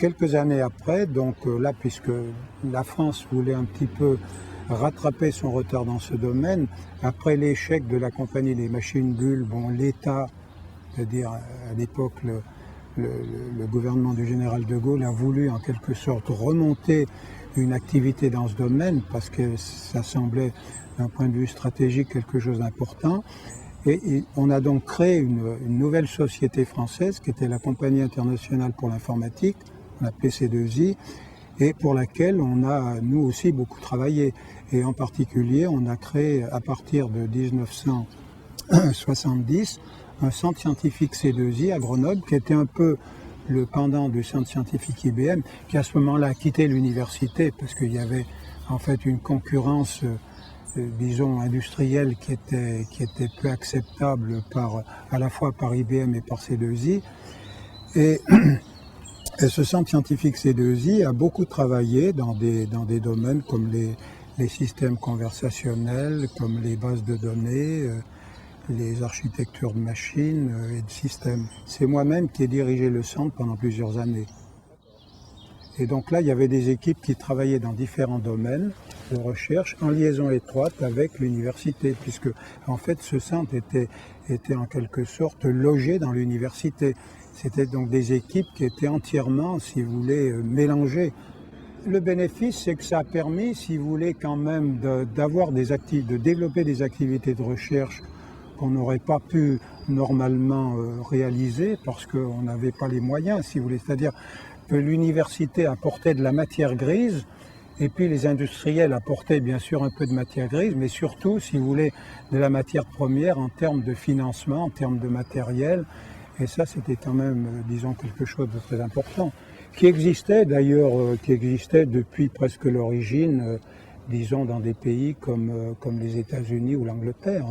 quelques années après, donc là, puisque la France voulait un petit peu rattraper son retard dans ce domaine, après l'échec de la compagnie des machines bulles, bon, l'État, c'est-à-dire à l'époque le gouvernement du général de Gaulle a voulu en quelque sorte remonter une activité dans ce domaine parce que ça semblait d'un point de vue stratégique quelque chose d'important. Et on a donc créé une nouvelle société française qui était la Compagnie internationale pour l'informatique, on l'appelait C2I, et pour laquelle on a nous aussi beaucoup travaillé. Et en particulier, on a créé à partir de 1970 un centre scientifique C2I à Grenoble qui était un peu le pendant du centre scientifique IBM, qui à ce moment-là a quitté l'université parce qu'il y avait en fait une concurrence disons industrielle qui était peu acceptable à la fois par IBM et par C2I. Et ce centre scientifique C2I a beaucoup travaillé dans des domaines comme les systèmes conversationnels, comme les bases de données, les architectures de machines et de systèmes. C'est moi-même qui ai dirigé le centre pendant plusieurs années. Et donc là, il y avait des équipes qui travaillaient dans différents domaines de recherche en liaison étroite avec l'université, puisque en fait ce centre était en quelque sorte logé dans l'université. C'était donc des équipes qui étaient entièrement, si vous voulez, mélangées. Le bénéfice, c'est que ça a permis, si vous voulez, quand même de développer des activités de recherche qu'on n'aurait pas pu normalement réaliser parce qu'on n'avait pas les moyens, si vous voulez. C'est-à-dire que l'université apportait de la matière grise et puis les industriels apportaient bien sûr un peu de matière grise, mais surtout, si vous voulez, de la matière première en termes de financement, en termes de matériel. Et ça, c'était quand même, disons, quelque chose de très important, qui existait d'ailleurs, qui existait depuis presque l'origine, disons, dans des pays comme les États-Unis ou l'Angleterre.